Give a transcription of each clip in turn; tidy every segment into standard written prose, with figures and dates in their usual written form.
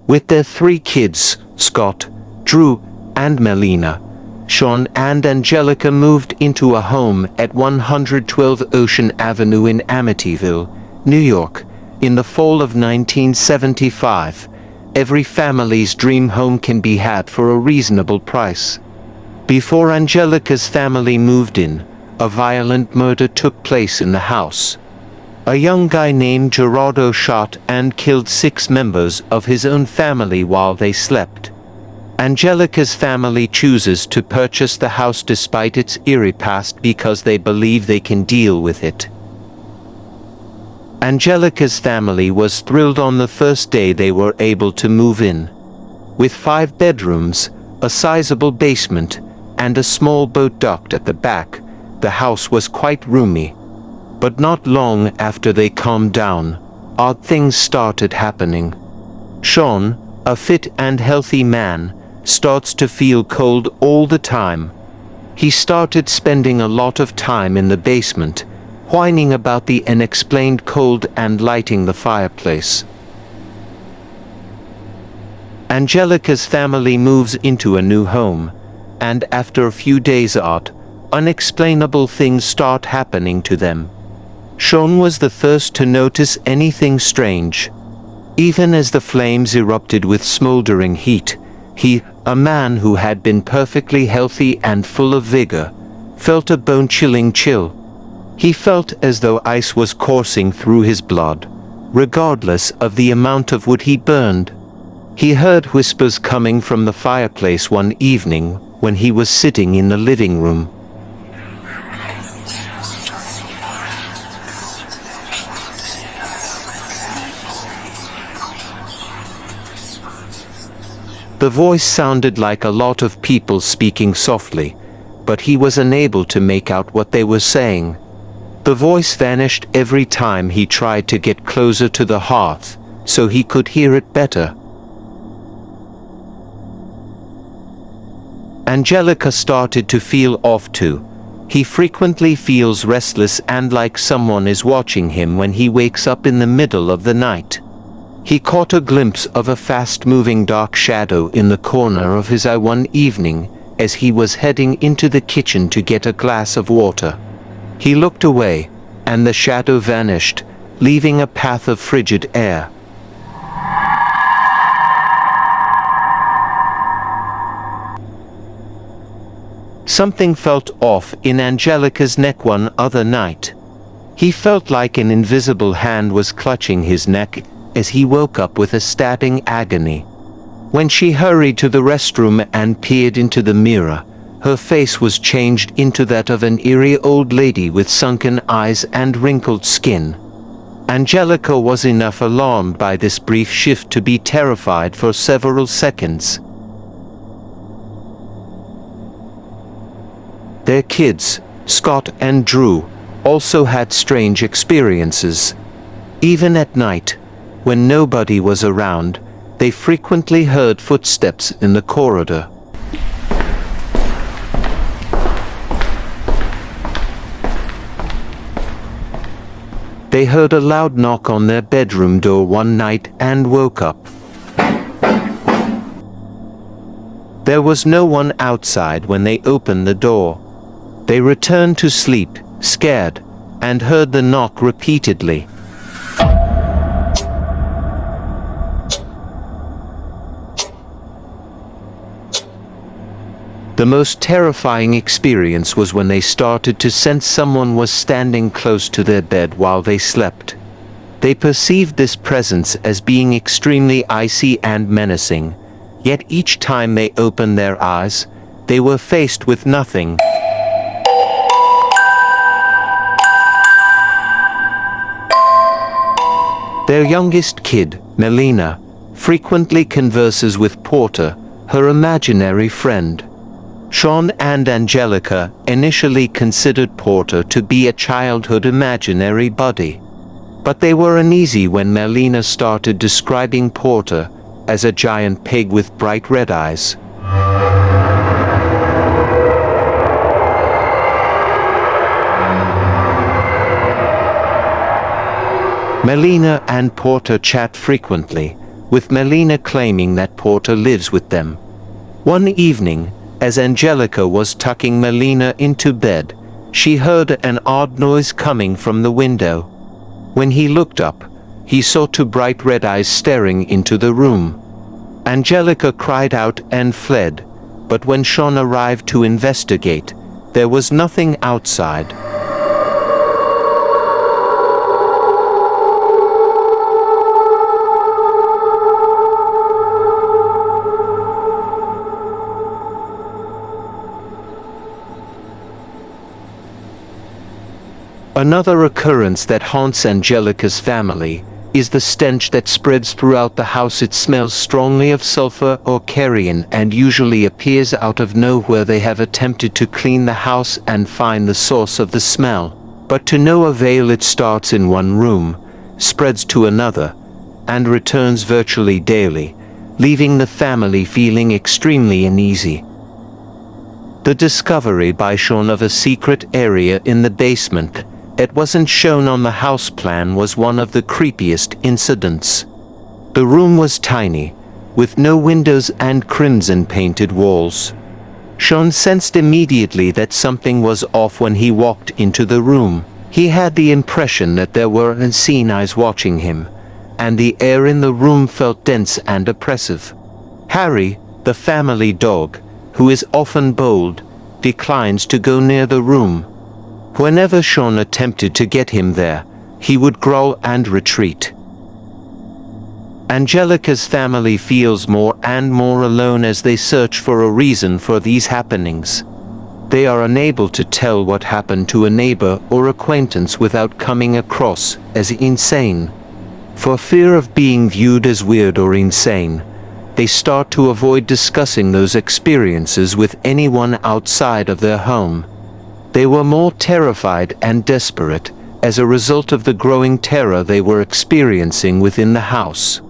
With their 3 kids, Scott, Drew, and Melina, Sean and Angelica moved into a home at 112 Ocean Avenue in Amityville, New York, in the fall of 1975. Every family's dream home can be had for a reasonable price. Before Angelica's family moved in, a violent murder took place in the house. A young guy named Gerardo shot and killed 6 members of his own family while they slept. Angelica's family chooses to purchase the house despite its eerie past because they believe they can deal with it. Angelica's family was thrilled on the first day they were able to move in. With 5 bedrooms, a sizable basement, and a small boat docked at the back, the house was quite roomy. But not long after they calmed down, odd things started happening. Sean, a fit and healthy man, starts to feel cold all the time. He started spending a lot of time in the basement, whining about the unexplained cold and lighting the fireplace. Angelica's family moves into a new home, and after a few days odd, unexplainable things start happening to them. Sean was the first to notice anything strange. Even as the flames erupted with smoldering heat, he, a man who had been perfectly healthy and full of vigor, felt a bone-chilling chill. He felt as though ice was coursing through his blood, regardless of the amount of wood he burned. He heard whispers coming from the fireplace one evening when he was sitting in the living room. The voice sounded like a lot of people speaking softly, but he was unable to make out what they were saying. The voice vanished every time he tried to get closer to the hearth, so he could hear it better. Angelica started to feel off too. He frequently feels restless and like someone is watching him when he wakes up in the middle of the night. He caught a glimpse of a fast-moving dark shadow in the corner of his eye one evening as he was heading into the kitchen to get a glass of water. He looked away, and the shadow vanished, leaving a path of frigid air. Something felt off in Angelica's neck one other night. He felt like an invisible hand was clutching his neck as he woke up with a stabbing agony. When she hurried to the restroom and peered into the mirror, her face was changed into that of an eerie old lady with sunken eyes and wrinkled skin. Angelica was enough alarmed by this brief shift to be terrified for several seconds. Their kids, Scott and Drew, also had strange experiences. Even at night, when nobody was around, they frequently heard footsteps in the corridor. They heard a loud knock on their bedroom door one night and woke up. There was no one outside when they opened the door. They returned to sleep, scared, and heard the knock repeatedly. The most terrifying experience was when they started to sense someone was standing close to their bed while they slept. They perceived this presence as being extremely icy and menacing, yet each time they opened their eyes, they were faced with nothing. Their youngest kid, Melina, frequently converses with Porter, her imaginary friend. Sean and Angelica initially considered Porter to be a childhood imaginary buddy. But they were uneasy when Melina started describing Porter as a giant pig with bright red eyes. Melina and Porter chat frequently, with Melina claiming that Porter lives with them. One evening, as Angelica was tucking Melina into bed, she heard an odd noise coming from the window. When he looked up, he saw two bright red eyes staring into the room. Angelica cried out and fled, but when Sean arrived to investigate, there was nothing outside. Another occurrence that haunts Angelica's family is the stench that spreads throughout the house. It smells strongly of sulfur or carrion and usually appears out of nowhere. They have attempted to clean the house and find the source of the smell, but to no avail. It starts in one room, spreads to another, and returns virtually daily, leaving the family feeling extremely uneasy. The discovery by Sean of a secret area in the basement that wasn't shown on the house plan was one of the creepiest incidents. The room was tiny, with no windows and crimson-painted walls. Sean sensed immediately that something was off when he walked into the room. He had the impression that there were unseen eyes watching him, and the air in the room felt dense and oppressive. Harry, the family dog, who is often bold, declines to go near the room. Whenever Sean attempted to get him there, he would growl and retreat. Angelica's family feels more and more alone as they search for a reason for these happenings. They are unable to tell what happened to a neighbor or acquaintance without coming across as insane. For fear of being viewed as weird or insane, they start to avoid discussing those experiences with anyone outside of their home. They were more terrified and desperate as a result of the growing terror they were experiencing within the house.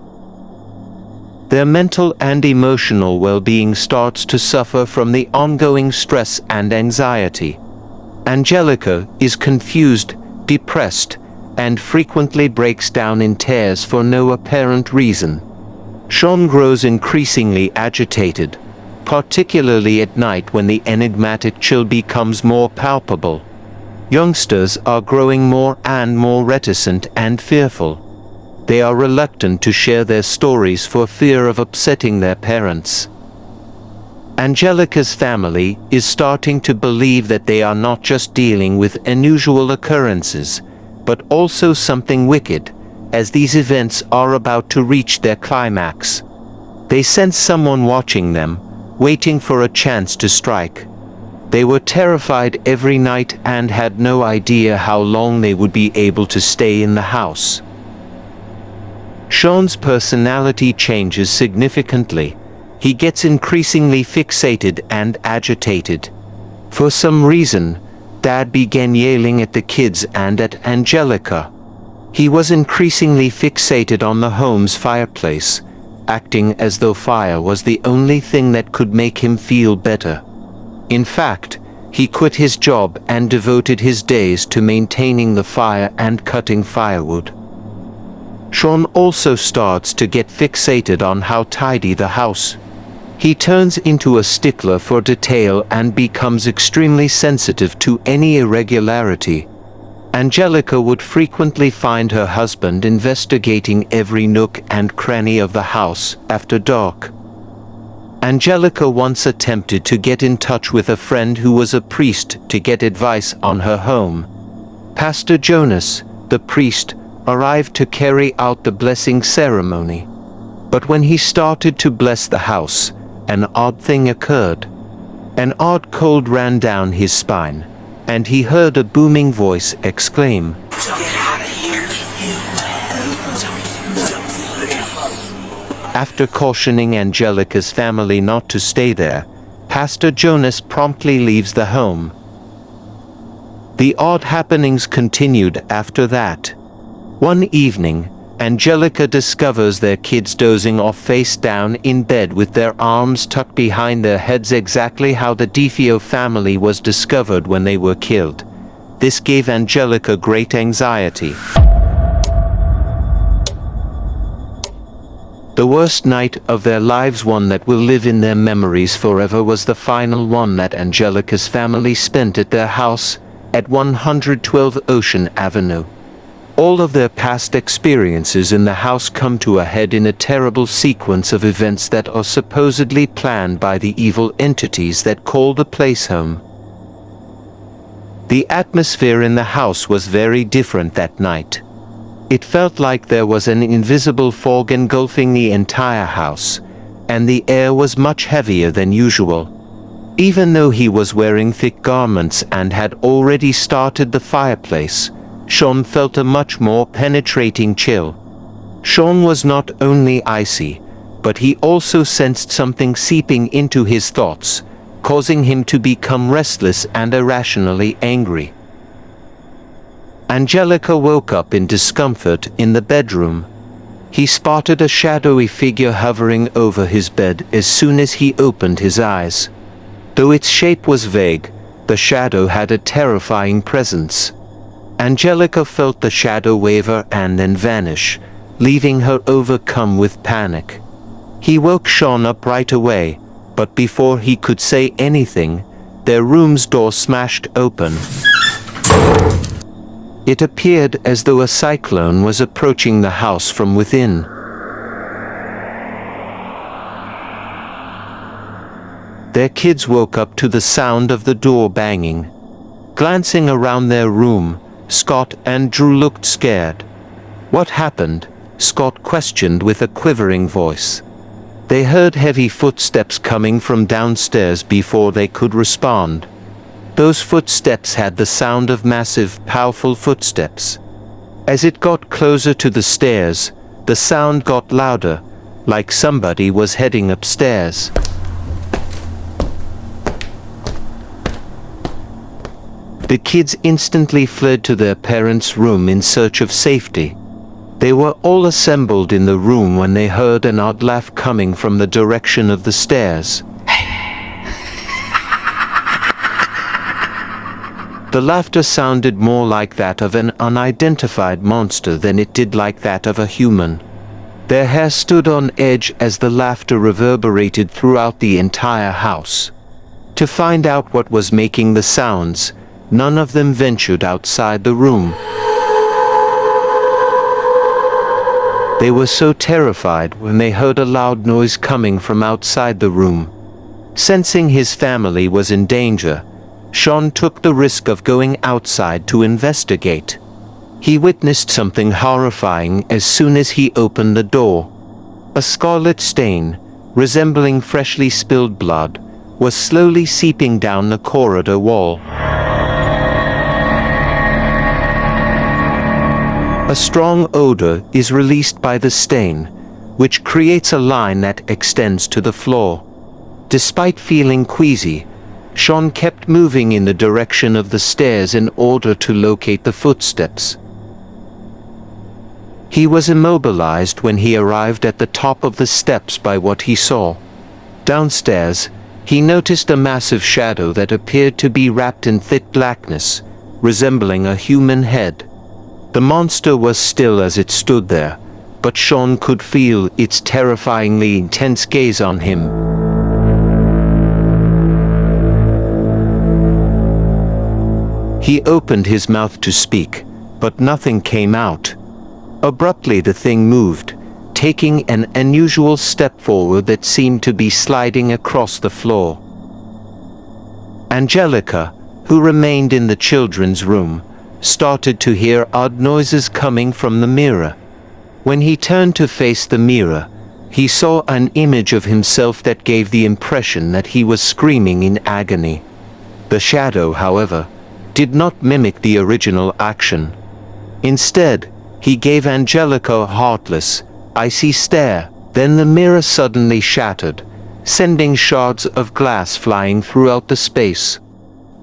Their mental and emotional well-being starts to suffer from the ongoing stress and anxiety. Angelica is confused, depressed, and frequently breaks down in tears for no apparent reason. Sean grows increasingly agitated, particularly at night when the enigmatic chill becomes more palpable. Youngsters are growing more and more reticent and fearful. They are reluctant to share their stories for fear of upsetting their parents. Angelica's family is starting to believe that they are not just dealing with unusual occurrences, but also something wicked, as these events are about to reach their climax. They sense someone watching them, waiting for a chance to strike. They were terrified every night and had no idea how long they would be able to stay in the house. Sean's personality changes significantly. He gets increasingly fixated and agitated. For some reason, Dad began yelling at the kids and at Angelica. He was increasingly fixated on the home's fireplace, acting as though fire was the only thing that could make him feel better. In fact, he quit his job and devoted his days to maintaining the fire and cutting firewood. Sean also starts to get fixated on how tidy the house. He turns into a stickler for detail and becomes extremely sensitive to any irregularity. Angelica would frequently find her husband investigating every nook and cranny of the house after dark. Angelica once attempted to get in touch with a friend who was a priest to get advice on her home. Pastor Jonas, the priest, arrived to carry out the blessing ceremony. But when he started to bless the house, an odd thing occurred. An odd cold ran down his spine, and he heard a booming voice exclaim, "Get out of here, After cautioning Angelica's family not to stay there, Pastor Jonas promptly leaves the home. The odd happenings continued after that. One evening, Angelica discovers their kids dozing off face down in bed with their arms tucked behind their heads, exactly how the DeFeo family was discovered when they were killed. This gave Angelica great anxiety. The worst night of their lives, one that will live in their memories forever, was the final one that Angelica's family spent at their house at 112 Ocean Avenue. All of their past experiences in the house come to a head in a terrible sequence of events that are supposedly planned by the evil entities that call the place home. The atmosphere in the house was very different that night. It felt like there was an invisible fog engulfing the entire house, and the air was much heavier than usual. Even though he was wearing thick garments and had already started the fireplace, Sean felt a much more penetrating chill. Sean was not only icy, but he also sensed something seeping into his thoughts, causing him to become restless and irrationally angry. Angelica woke up in discomfort in the bedroom. He spotted a shadowy figure hovering over his bed as soon as he opened his eyes. Though its shape was vague, the shadow had a terrifying presence. Angelica felt the shadow waver and then vanish, leaving her overcome with panic. He woke Sean up right away, but before he could say anything, their room's door smashed open. It appeared as though a cyclone was approaching the house from within. Their kids woke up to the sound of the door banging. Glancing around their room, Scott and Drew looked scared. "What happened?" Scott questioned with a quivering voice. They heard heavy footsteps coming from downstairs before they could respond. Those footsteps had the sound of massive, powerful footsteps. As it got closer to the stairs, the sound got louder, like somebody was heading upstairs. The kids instantly fled to their parents' room in search of safety. They were all assembled in the room when they heard an odd laugh coming from the direction of the stairs. The laughter sounded more like that of an unidentified monster than it did like that of a human. Their hair stood on edge as the laughter reverberated throughout the entire house. To find out what was making the sounds, none of them ventured outside the room. They were so terrified when they heard a loud noise coming from outside the room. Sensing his family was in danger, Sean took the risk of going outside to investigate. He witnessed something horrifying as soon as he opened the door. A scarlet stain, resembling freshly spilled blood, was slowly seeping down the corridor wall. A strong odor is released by the stain, which creates a line that extends to the floor. Despite feeling queasy, Sean kept moving in the direction of the stairs in order to locate the footsteps. He was immobilized when he arrived at the top of the steps by what he saw. Downstairs, he noticed a massive shadow that appeared to be wrapped in thick blackness, resembling a human head. The monster was still as it stood there, but Sean could feel its terrifyingly intense gaze on him. He opened his mouth to speak, but nothing came out. Abruptly the thing moved, taking an unusual step forward that seemed to be sliding across the floor. Angelica, who remained in the children's room, started to hear odd noises coming from the mirror. When he turned to face the mirror, he saw an image of himself that gave the impression that he was screaming in agony. The shadow, however, did not mimic the original action. Instead, he gave Angelica a heartless, icy stare. Then the mirror suddenly shattered, sending shards of glass flying throughout the space.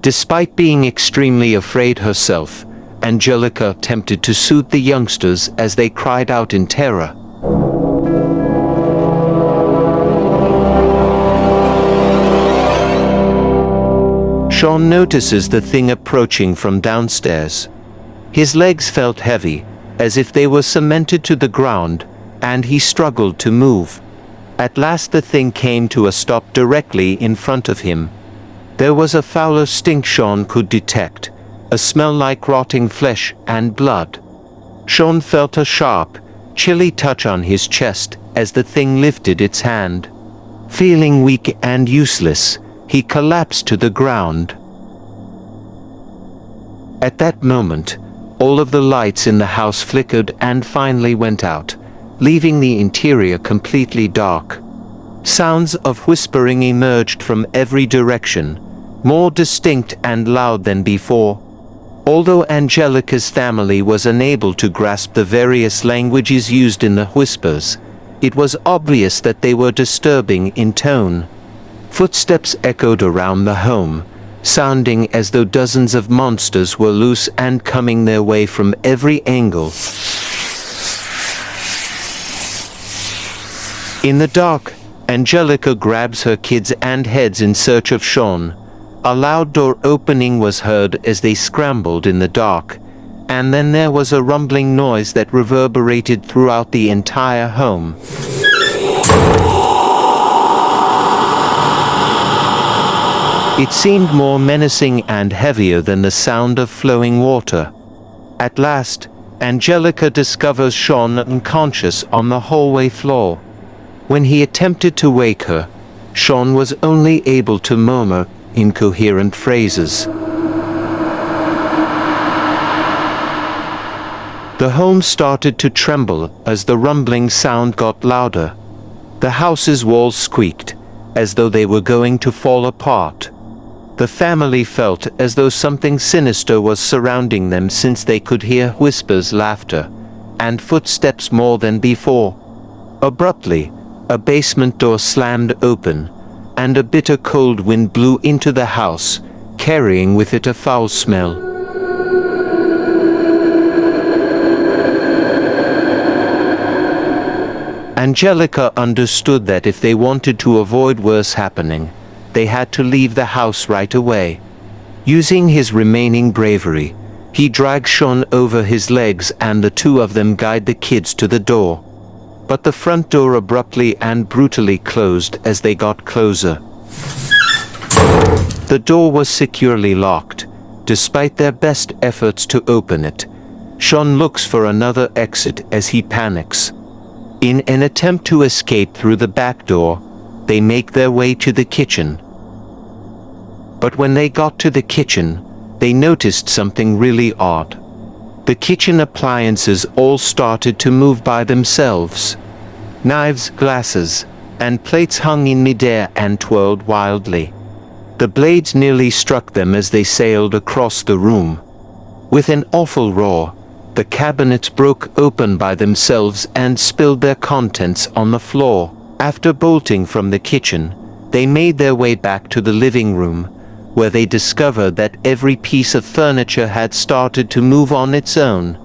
Despite being extremely afraid herself, Angelica attempted to soothe the youngsters as they cried out in terror. Sean notices the thing approaching from downstairs. His legs felt heavy, as if they were cemented to the ground, and he struggled to move. At last the thing came to a stop directly in front of him. There was a fouler stink Sean could detect, a smell like rotting flesh and blood. Sean felt a sharp, chilly touch on his chest as the thing lifted its hand. Feeling weak and useless, he collapsed to the ground. At that moment, all of the lights in the house flickered and finally went out, leaving the interior completely dark. Sounds of whispering emerged from every direction, more distinct and loud than before. Although Angelica's family was unable to grasp the various languages used in the whispers, it was obvious that they were disturbing in tone. Footsteps echoed around the home, sounding as though dozens of monsters were loose and coming their way from every angle. In the dark, Angelica grabs her kids and heads in search of Sean. A loud door opening was heard as they scrambled in the dark, and then there was a rumbling noise that reverberated throughout the entire home. It seemed more menacing and heavier than the sound of flowing water. At last, Angelica discovers Sean unconscious on the hallway floor. When he attempted to wake her, Sean was only able to murmur incoherent phrases. The home started to tremble as the rumbling sound got louder. The house's walls squeaked, as though they were going to fall apart. The family felt as though something sinister was surrounding them, since they could hear whispers, laughter, and footsteps more than before. Abruptly, a basement door slammed open, and a bitter cold wind blew into the house, carrying with it a foul smell. Angelica understood that if they wanted to avoid worse happening, they had to leave the house right away. Using his remaining bravery, he dragged Sean over his legs and the two of them guided the kids to the door. But the front door abruptly and brutally closed as they got closer. The door was securely locked, despite their best efforts to open it. Sean looks for another exit as he panics. In an attempt to escape through the back door, they make their way to the kitchen. But when they got to the kitchen, they noticed something really odd. The kitchen appliances all started to move by themselves. Knives, glasses, and plates hung in midair and twirled wildly. The blades nearly struck them as they sailed across the room. With an awful roar, the cabinets broke open by themselves and spilled their contents on the floor. After bolting from the kitchen, they made their way back to the living room, where they discovered that every piece of furniture had started to move on its own.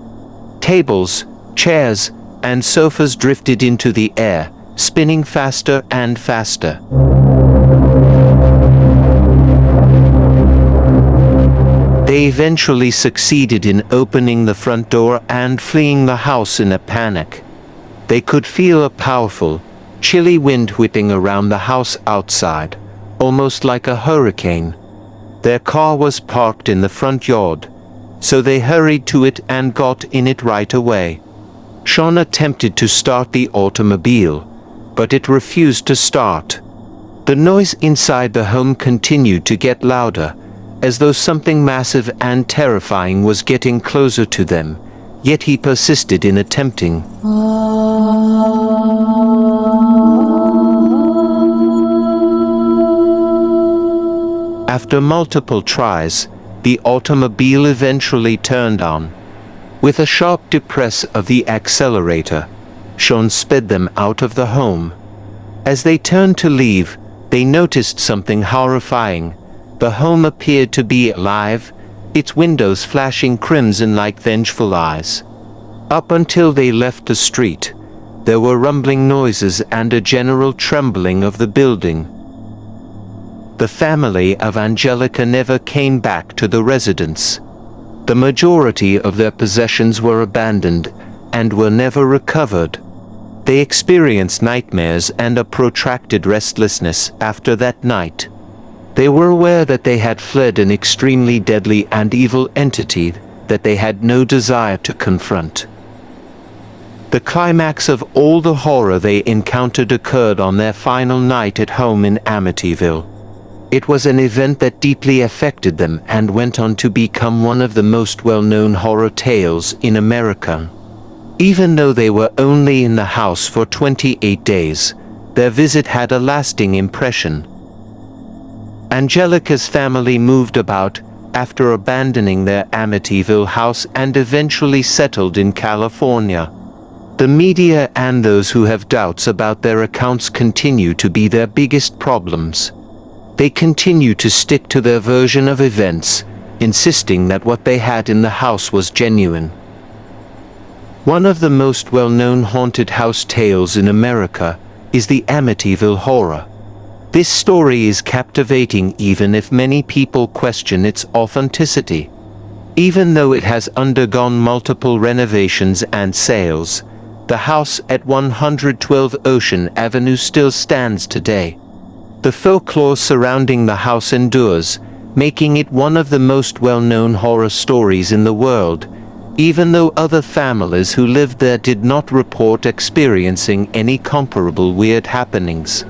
Tables, chairs, and sofas drifted into the air, spinning faster and faster. They eventually succeeded in opening the front door and fleeing the house in a panic. They could feel a powerful, chilly wind whipping around the house outside, almost like a hurricane. Their car was parked in the front yard, so they hurried to it and got in it right away. Sean attempted to start the automobile, but it refused to start. The noise inside the home continued to get louder, as though something massive and terrifying was getting closer to them, yet he persisted in attempting. After multiple tries, the automobile eventually turned on. With a sharp depress of the accelerator, Sean sped them out of the home. As they turned to leave, they noticed something horrifying. The home appeared to be alive, its windows flashing crimson like vengeful eyes. Up until they left the street, there were rumbling noises and a general trembling of the building. The family of Angelica never came back to the residence. The majority of their possessions were abandoned and were never recovered. They experienced nightmares and a protracted restlessness after that night. They were aware that they had fled an extremely deadly and evil entity that they had no desire to confront. The climax of all the horror they encountered occurred on their final night at home in Amityville. It was an event that deeply affected them and went on to become one of the most well-known horror tales in America. Even though they were only in the house for 28 days, their visit had a lasting impression. Angelica's family moved about after abandoning their Amityville house and eventually settled in California. The media and those who have doubts about their accounts continue to be their biggest problems. They continue to stick to their version of events, insisting that what they had in the house was genuine. One of the most well-known haunted house tales in America is the Amityville Horror. This story is captivating even if many people question its authenticity. Even though it has undergone multiple renovations and sales, the house at 112 Ocean Avenue still stands today. The folklore surrounding the house endures, making it one of the most well-known horror stories in the world, even though other families who lived there did not report experiencing any comparable weird happenings.